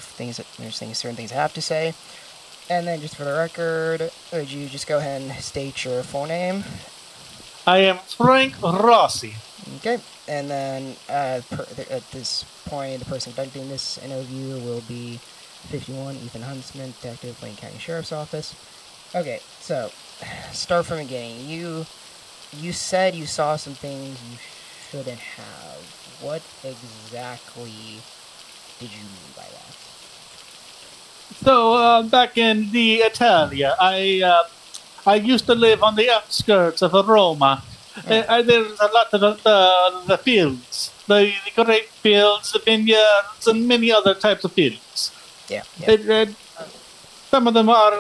certain things I have to say. And then just for the record, would you just go ahead and state your full name? I am Frank Rossi. Okay. And then at this point, the person conducting this interview will be 51 Ethan Huntsman, Detective, Wayne County Sheriff's Office. Okay, so start from the beginning. You said you saw some things you shouldn't have. What exactly did you mean by that? So back in the Italia, I used to live on the outskirts of Roma. There's a lot of the fields, the grape fields, the vineyards, and many other types of fields. Yeah. Some of them are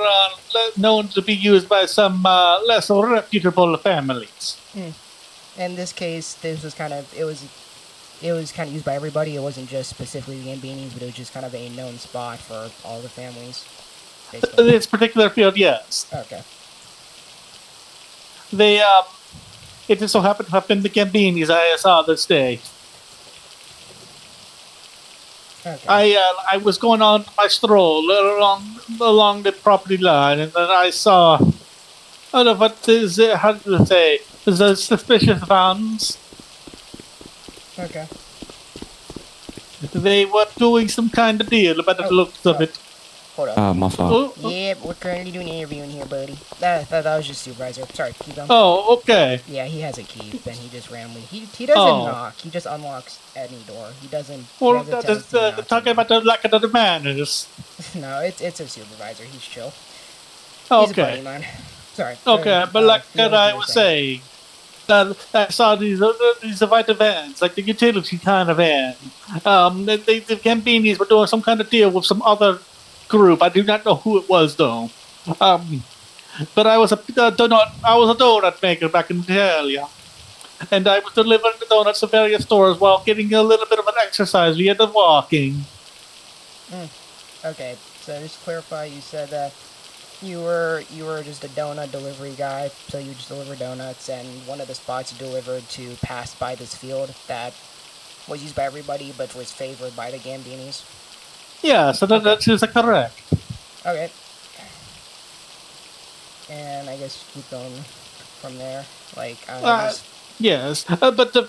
known to be used by some less reputable families. In this case, it was kind of used by everybody. It wasn't just specifically the Gambinis, but it was just kind of a known spot for all the families. Basically. This particular field, yes. Okay. It just so happened to have been the Gambinis I saw this day. Okay. I was going on my stroll along the property line, and then I saw, I don't know what is it, how to say, the suspicious vans. Okay. They were doing some kind of deal by the looks of it. Hold up. My fault. Yeah, we're currently doing an interview in here, buddy. That was just supervisor. Sorry, keep going. Oh, okay. Yeah, he has a key, then he just randomly... He doesn't knock, he just unlocks any door. He doesn't... Well, that's talking about the lack of the manners. No, it's a supervisor. He's chill. Okay. He's a buddy of mine. Sorry. Okay, but like I was saying, I saw these vital vans, like the utility kind of van. The Gambinis were doing some kind of deal with some other group. I do not know who it was though. But I was a donut maker back in Italia, and I was delivering the donuts to various stores while getting a little bit of an exercise via the walking. Okay, so just to clarify, you said that you were just a donut delivery guy, so you just deliver donuts, and one of the spots you delivered to passed by this field that was used by everybody but was favored by the Gambinis. Yeah, so that is correct. Okay. And I guess keep going from there. Like, yes, but the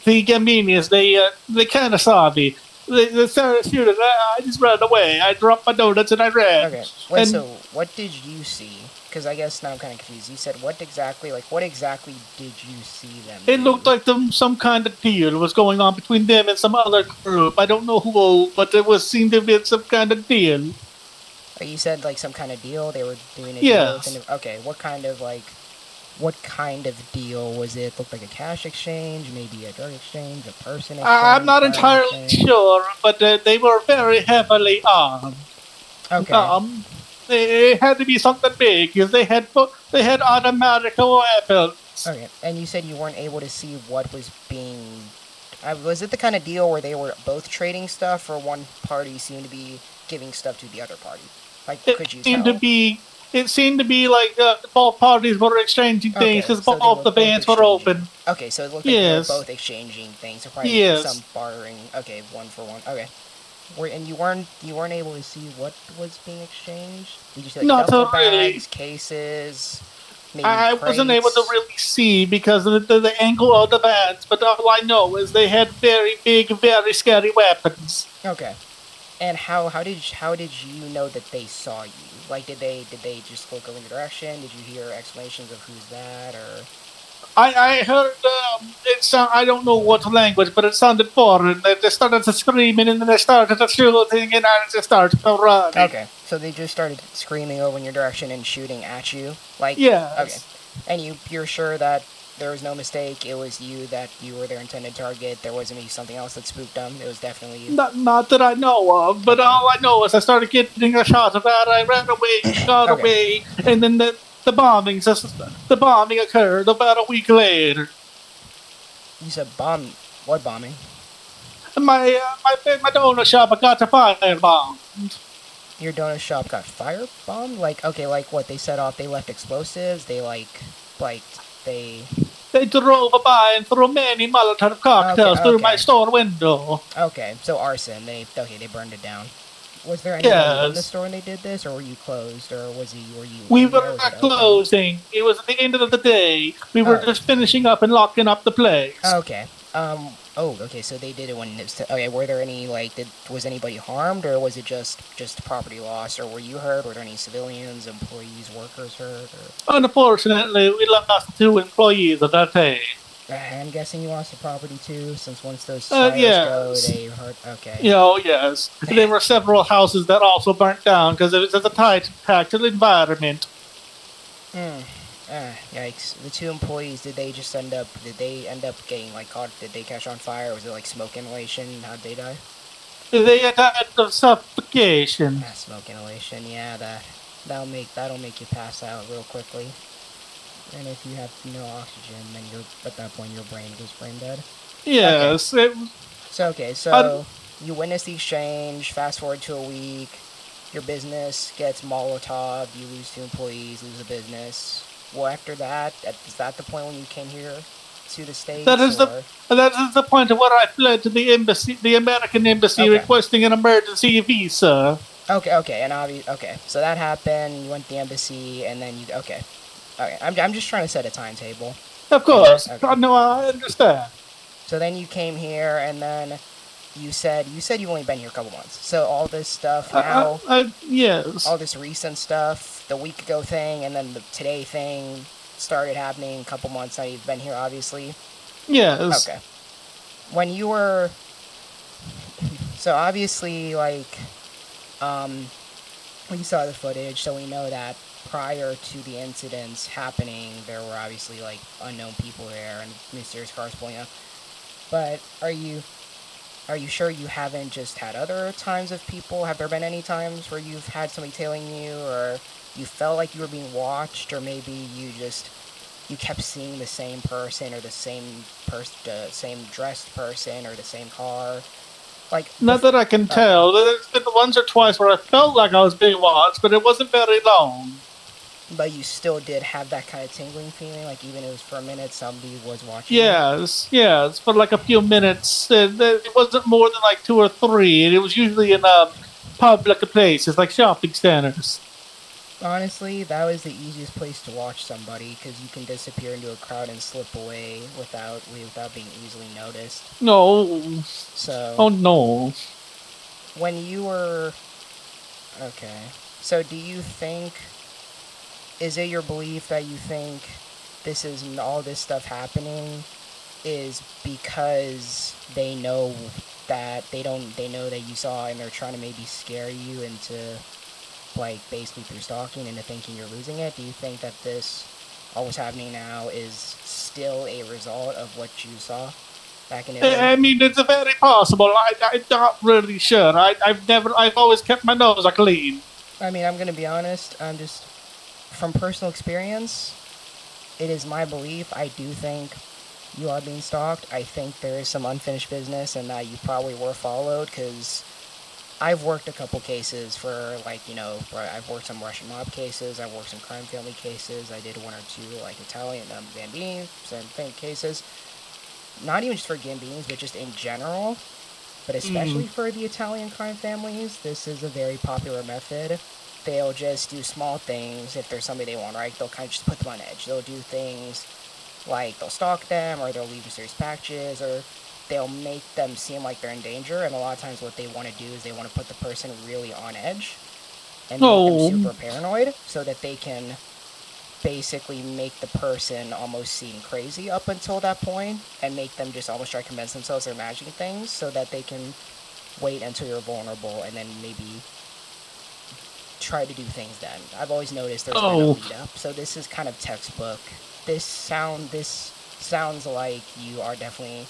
Gambinis, they kind of saw me. They started shooting. I just ran away. I dropped my donuts and I ran. Okay. Wait, so what did you see? Because I guess now I'm kind of confused. You said what exactly did you see them do? It looked like some kind of deal was going on between them and some other group. I don't know who, but there seemed to be some kind of deal. You said like some kind of deal? They were doing a yes. deal? Okay, what kind of deal was it? Looked like a cash exchange, maybe a drug exchange, a person exchange? I'm not entirely sure, but they were very heavily armed. Okay. It had to be something big because they had automatic weapons. Okay, and you said you weren't able to see what was being... was it the kind of deal where they were both trading stuff, or one party seemed to be giving stuff to the other party? Like, could you tell? It seemed to be like both parties were exchanging things because both the bands were open. Okay, so it looked like they were both exchanging things. So probably some bartering. Okay, one for one. Okay. And you weren't able to see what was being exchanged? Did you see like duffel bags, cases, maybe I crates? wasn't able to really see because of the angle of the bands, but all I know is they had very big, very scary weapons. Okay. And how did you know that they saw you? Like, did they just look over in your direction? Did you hear explanations of who's that, or? I heard I don't know what language, but it sounded foreign. They started screaming and then they started shooting and I just started running. Okay, so they just started screaming over in your direction and shooting at you, like yes. Okay, and you're sure that there was no mistake. It was you that you were their intended target. There wasn't maybe something else that spooked them. It was definitely you. Not that I know of, but all I know is I started getting a shot of that. I ran away, got away, and then the bombing occurred about a week later. You said bomb? What bombing? My donut shop got firebombed. Your donut shop got firebombed? Like, okay, like what? They set off. They left explosives. They They drove by and threw many Molotov cocktails through my store window. Okay, so arson. They burned it down. Was there anybody in the Yes. store when they did this, or were you closed, or were you We in were there? Was it not open? closing. It was at the end of the day. We were Oh, just finishing up and locking up the place. okay. Oh, okay. So they did it when it was. Okay. Were there any was anybody harmed, or was it just property loss, or were you hurt? Were there any civilians, employees, workers hurt? Or Unfortunately, we lost 2 employees at that day. I'm guessing you lost the property too, since once those fires go, Yes. they hurt. Okay. Yes. There were several houses that also burnt down because it was a tight, packed environment. Hmm. Yikes. The two employees, did they end up getting, caught, did they catch on fire? Was it, smoke inhalation? How'd they die? They had died of suffocation. Smoke inhalation, yeah, that'll make you pass out real quickly. And if you have no oxygen, then at that point, your brain goes brain dead. Okay. Yes. So you witness the exchange, fast forward to a week, your business gets Molotov, you lose two employees, lose the business. Well, after that, is that the point when you came here to the That States, is the or? that is the point of where I fled to the embassy, the American embassy, Okay. requesting an emergency visa. Okay, and okay. So that happened, you went to the embassy, and then okay. Okay, I'm just trying to set a timetable. Of And then, course, okay. no, I understand. So then you came here, and then you said you've only been here a couple months. So all this stuff now, Yes, all this recent stuff, the week ago thing, and then the today thing started happening a couple months now you've been here, obviously. yes. Okay. When you were, so obviously, um, we saw the footage, so we know that prior to the incidents happening, there were obviously unknown people there and mysterious cars pulling up. But are you sure you haven't just had other times of people? Have there been any times where you've had somebody tailing you, or you felt like you were being watched, or maybe you kept seeing the same person, or the same dressed person, or the same car? Not that I can Okay. tell. There's been once or twice where I felt like I was being watched, but it wasn't very long. But you still did have that kind of tingling feeling, like even if it was for a minute, somebody was watching you. Yes, for like a few minutes. It wasn't more than like 2 or 3, and it was usually in public places like shopping centers. Honestly, that was the easiest place to watch somebody because you can disappear into a crowd and slip away without being easily noticed. No, So oh no. when you were okay, so do you think is it your belief that you think this is all this stuff happening is because they know that they know that you saw and they're trying to maybe scare you into basically through stalking into thinking you're losing it? Do you think that this all what's happening now is still a result of what you saw back in Italy? I mean, it's very possible. I'm not really sure. I've always kept my nose clean. I mean, I'm gonna be honest. I'm just from personal experience. It is my belief. I do think you are being stalked. I think there is some unfinished business, and that you probably were followed because I've worked a couple cases for where I've worked some Russian mob cases. I've worked some crime family cases. I did one or two Italian Gambini some cases. Not even just for Gambinis, but just in general. But especially Mm. for the Italian crime families, this is a very popular method. They'll just do small things if there's somebody they want, right? They'll kind of just put them on edge. They'll do things like they'll stalk them, or they'll leave mysterious packages, or they'll make them seem like they're in danger. And a lot of times, what they want to do is they want to put the person really on edge and make them Oh, super paranoid, so that they can basically make the person almost seem crazy up until that point, and make them just almost try to convince themselves they're imagining things, so that they can wait until you're vulnerable and then maybe try to do things then. I've always noticed there's been a oh, lead up, so this is kind of textbook. This sounds like you are definitely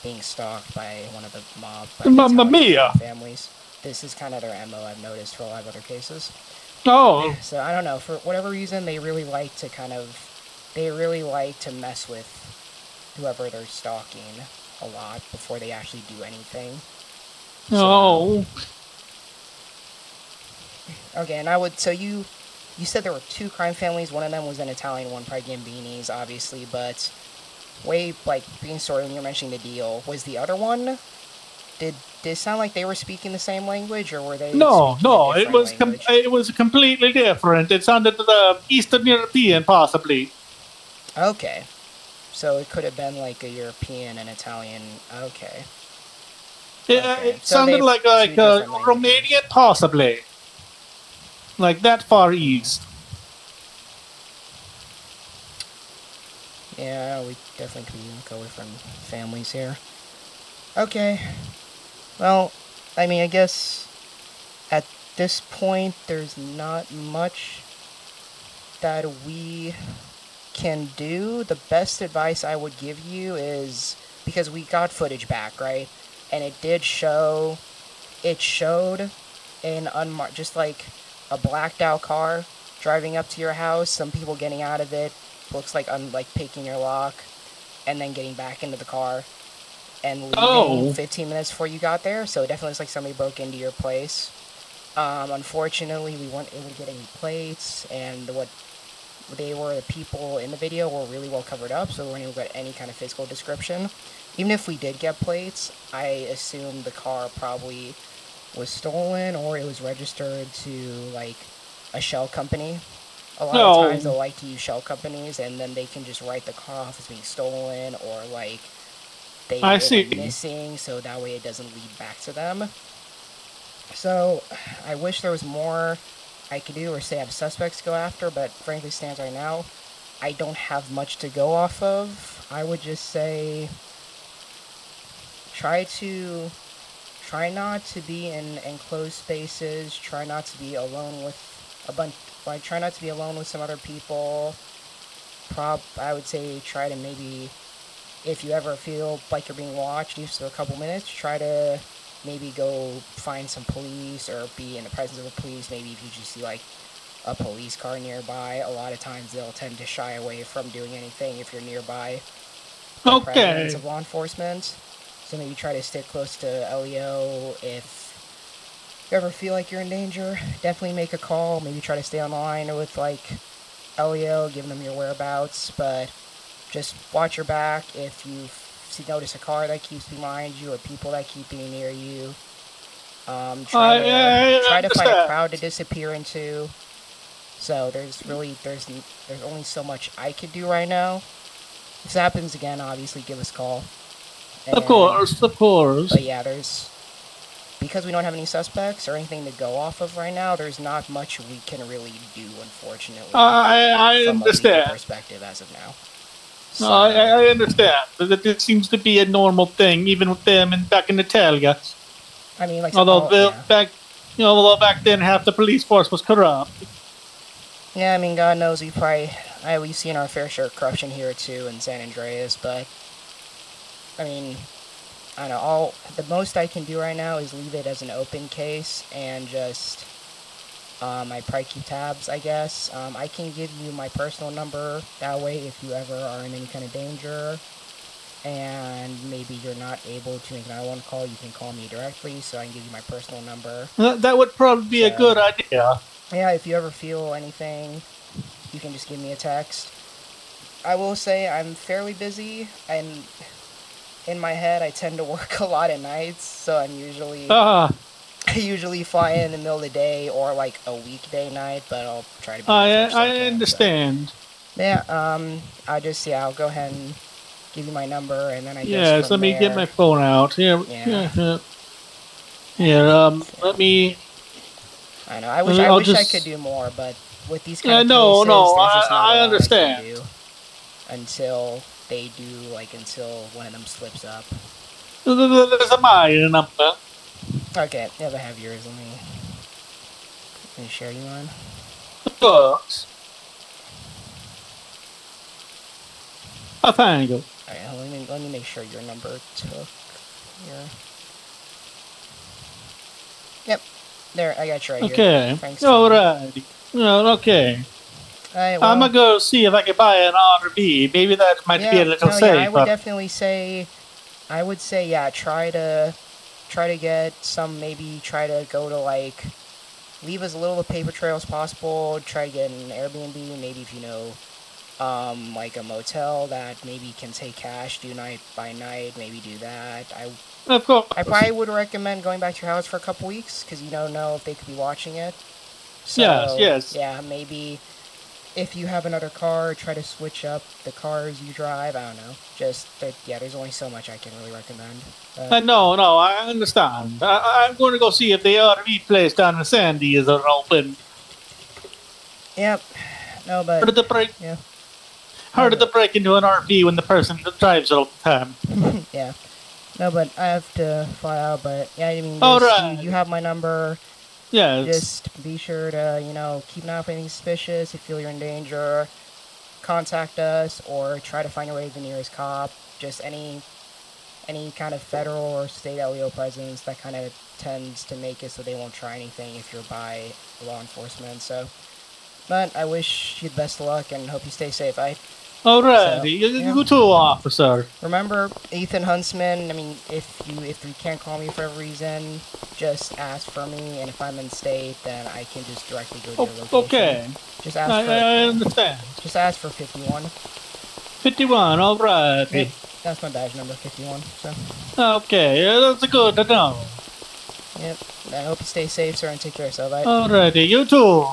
being stalked by one of the the Mamma Italian crime mia! families. This is kind of their MO, I've noticed for a lot of other cases. Oh, So I don't know, for whatever reason they really like to mess with whoever they're stalking a lot before they actually do anything. So oh, okay, and you said there were two crime families. One of them was an Italian, one probably Gambini's, obviously. But being sorry when you're mentioning the deal, was the other one did it sound like they were speaking the same language, or were they No, speaking a no, different language? it was completely different. It sounded Eastern European, possibly. Okay, so it could have been like a European and Italian. Okay, okay. It So sounded they like two different languages. Romanian, possibly, like that far east. Yeah, we definitely could go with from families here. Okay. Well, I mean, I guess at this point, there's not much that we can do. The best advice I would give you is because we got footage back, right? And it showed an unmarked, just like a blacked out car driving up to your house, some people getting out of it, looks like like picking your lock, and then getting back into the car and leaving Oh, 15 minutes before you got there. So it definitely looks like somebody broke into your place. Unfortunately, we weren't able to get any plates, and the people in the video were really well covered up, so we weren't able to get any kind of physical description. Even if we did get plates, I assume the car probably was stolen or it was registered to like a shell company. A lot of times no, they'll like to use shell companies, and then they can just write the car off as being stolen, or like I it went see. missing, so that way it doesn't lead back to them. So I wish there was more I could do or say I have suspects to go after, but frankly, stands right now, I don't have much to go off of. I would just say try to try not to be in enclosed spaces. Try not to be alone with a bunch. Like try not to be alone with some other people. I would say try to maybe if you ever feel like you're being watched, just for a couple minutes, try to maybe go find some police or be in the presence of the police. Maybe if you just see like a police car nearby, a lot of times they'll tend to shy away from doing anything if you're nearby the presence Okay. of law enforcement. So maybe try to stick close to LEO if you ever feel like you're in danger. Definitely make a call. Maybe try to stay online with like LEO, giving them your whereabouts, but just watch your back if you notice a car that keeps behind you or people that keep being near you. I Try to find a understand. crowd to disappear into. So there's only so much I could do right now. If this happens again, obviously give us a call. Of And course, of course. but yeah, there's because we don't have any suspects or anything to go off of right now. There's not much we can really do, unfortunately, I from a legal understand. perspective as of now. No, So I understand that it seems to be a normal thing, even with them and back in Italia. I mean, like Although all the yeah. although back then half the police force was corrupt. Yeah, I mean, God knows we've seen our fair share of corruption here too in San Andreas, but I mean, I don't know. The most I can do right now is leave it as an open case and just I probably keep tabs, I guess. I can give you my personal number that way if you ever are in any kind of danger and maybe you're not able to make an 911 call, you can call me directly, so I can give you my personal number. That would probably be a So good idea. yeah, if you ever feel anything, you can just give me a text. I will say I'm fairly busy, and in my head I tend to work a lot at nights, so Ah, I usually fly in the middle of the day or like a weekday night, but I'll try to be here as much as I I can. So understand. yeah, I'll go ahead and give you my number, and then I guess Yes, from let me get my there, phone out. Here, yeah, here, here. Here, let me. I know. I I'll wish I could just. do more, but with these kind of No, cases, no, there's just not a I lot I can understand. do until one of them slips up. There's a mine number. Okay, yeah, I have yours. Let me share you mine. Of course. Oh, thank you. Alright, let me make sure your number took here. Yep, there, I got you right here. Okay. Thanks to me. Alrighty. Well, okay. Alright, I'm well, gonna go see if I can buy an RV. Maybe that might be yeah, a little no, yeah, safer. I would say, yeah, try to get some, maybe try to go to like, leave as little of a paper trail as possible, try to get an Airbnb, maybe if you know, like a motel that maybe can take cash, do night by night, maybe do that. Of course. I probably would recommend going back to your house for a couple weeks because you don't know if they could be watching it. So, Yes. yeah, maybe if you have another car, try to switch up the cars you drive. I don't know. There's only so much I can really recommend. No, I understand. I'm going to go see if the RV place down in Sandy is open. Yep. No, but Heard of the break? yeah. Heard of the break into an RV when the person drives it all the time. Yeah. No, but I have to fly out. But yeah, I mean, you have my number. Yes. Just be sure to keep an eye out for anything suspicious. If you feel you're in danger, contact us or try to find your way to the nearest cop. Just any kind of federal or state LEO presence that kind of tends to make it so they won't try anything if you're by law enforcement. So, but I wish you the best of luck and hope you stay safe. Alrighty, you too, officer. Remember, Ethan Huntsman. I mean, if you can't call me for every reason, just ask for me, and if I'm in state, then I can just directly go to your location. Okay. Just ask I understand. Just ask for 51. 51, alright. Yep, that's my badge number, 51. So. Okay, that's good to know. Yep. I hope you stay safe, sir, and take care of yourself. Alrighty, you too.